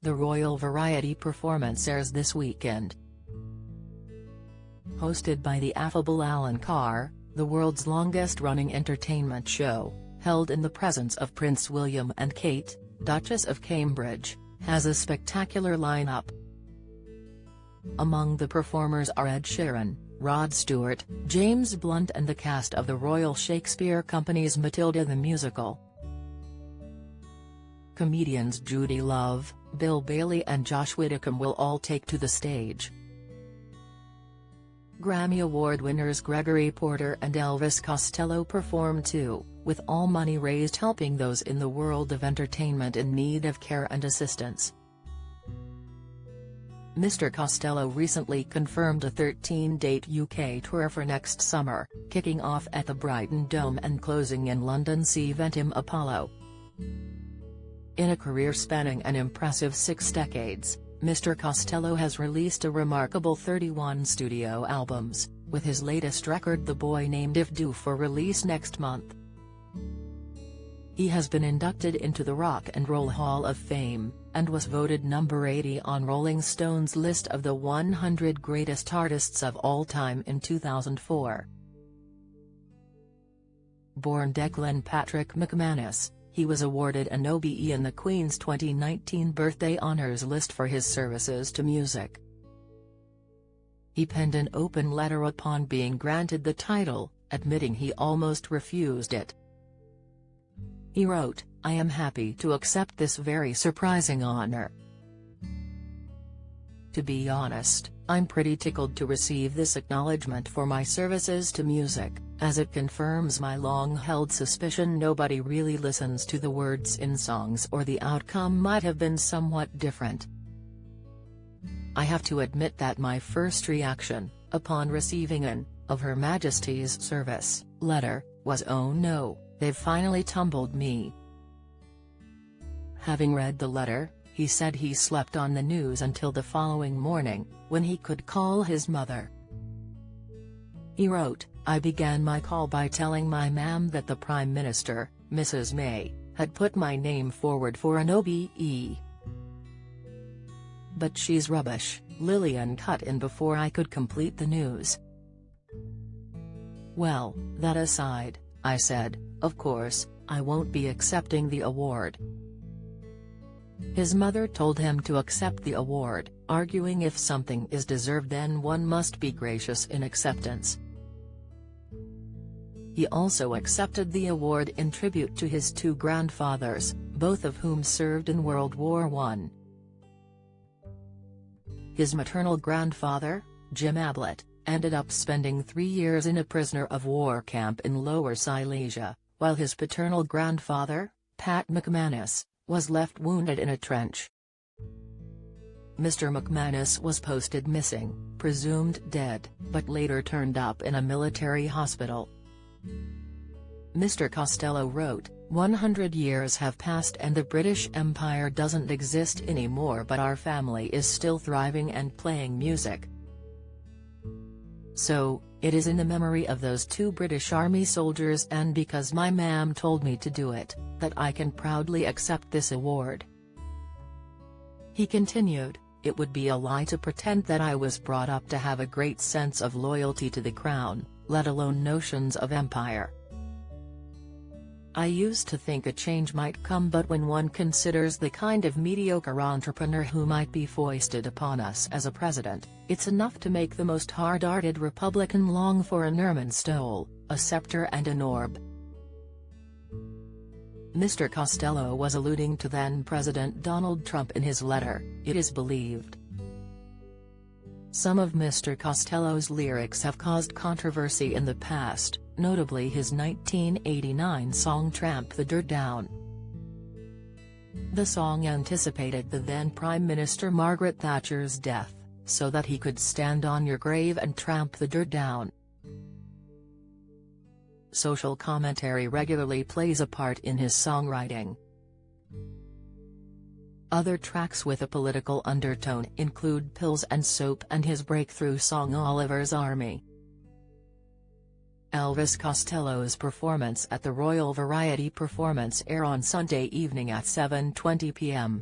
The Royal Variety performance airs this weekend. Hosted by the affable Alan Carr, the world's longest-running entertainment show, held in the presence of Prince William and Kate, Duchess of Cambridge, has a spectacular lineup. Among the performers are Ed Sheeran, Rod Stewart, James Blunt and the cast of the Royal Shakespeare Company's Matilda the Musical. Comedians Judy Love, Bill Bailey and Josh Widdicombe will all take to the stage. Grammy Award winners Gregory Porter and Elvis Costello perform too, with all money raised helping those in the world of entertainment in need of care and assistance. Mr. Costello recently confirmed a 13-date UK tour for next summer, kicking off at the Brighton Dome and closing in London's Eventim Apollo. In a career spanning an impressive 6 decades, Mr. Costello has released a remarkable 31 studio albums, with his latest record The Boy Named If due for release next month. He has been inducted into the Rock and Roll Hall of Fame, and was voted number 80 on Rolling Stone's list of the 100 greatest artists of all time in 2004. Born Declan Patrick McManus, he was awarded an OBE in the Queen's 2019 Birthday Honours list for his services to music. He penned an open letter upon being granted the title, admitting he almost refused it. He wrote, "I am happy to accept this very surprising honor. To be honest, I'm pretty tickled to receive this acknowledgement for my services to music, as it confirms my long-held suspicion nobody really listens to the words in songs or the outcome might have been somewhat different. I have to admit that my first reaction, upon receiving an, of Her Majesty's Service, letter, was oh no, they've finally tumbled me." Having read the letter, he said he slept on the news until the following morning, when he could call his mother. He wrote, "I began my call by telling my ma'am that the Prime Minister, Mrs. May, had put my name forward for an OBE. But she's rubbish," Lillian cut in before I could complete the news. "Well, that aside," I said, "of course, I won't be accepting the award." His mother told him to accept the award, arguing if something is deserved then one must be gracious in acceptance. He also accepted the award in tribute to his 2 grandfathers, both of whom served in World War I. His maternal grandfather, Jim Ablett, ended up spending 3 years in a prisoner-of-war camp in Lower Silesia, while his paternal grandfather, Pat McManus, was left wounded in a trench. Mr. McManus was posted missing, presumed dead, but later turned up in a military hospital. Mr. Costello wrote, "100 years have passed and the British Empire doesn't exist anymore, but our family is still thriving and playing music. So, it is in the memory of those 2 British Army soldiers and because my ma'am told me to do it, that I can proudly accept this award." He continued, "It would be a lie to pretend that I was brought up to have a great sense of loyalty to the crown, let alone notions of empire. I used to think a change might come, but when one considers the kind of mediocre entrepreneur who might be foisted upon us as a president, it's enough to make the most hard-hearted Republican long for an ermine stole, a scepter and an orb." Mr. Costello was alluding to then-President Donald Trump in his letter, it is believed. Some of Mr. Costello's lyrics have caused controversy in the past, notably his 1989 song Tramp the Dirt Down. The song anticipated the then Prime Minister Margaret Thatcher's death, so that he could stand on your grave and tramp the dirt down. Social commentary regularly plays a part in his songwriting. Other tracks with a political undertone include Pills and Soap and his breakthrough song Oliver's Army. Elvis Costello's performance at the Royal Variety performance airs on Sunday evening at 7:20 p.m.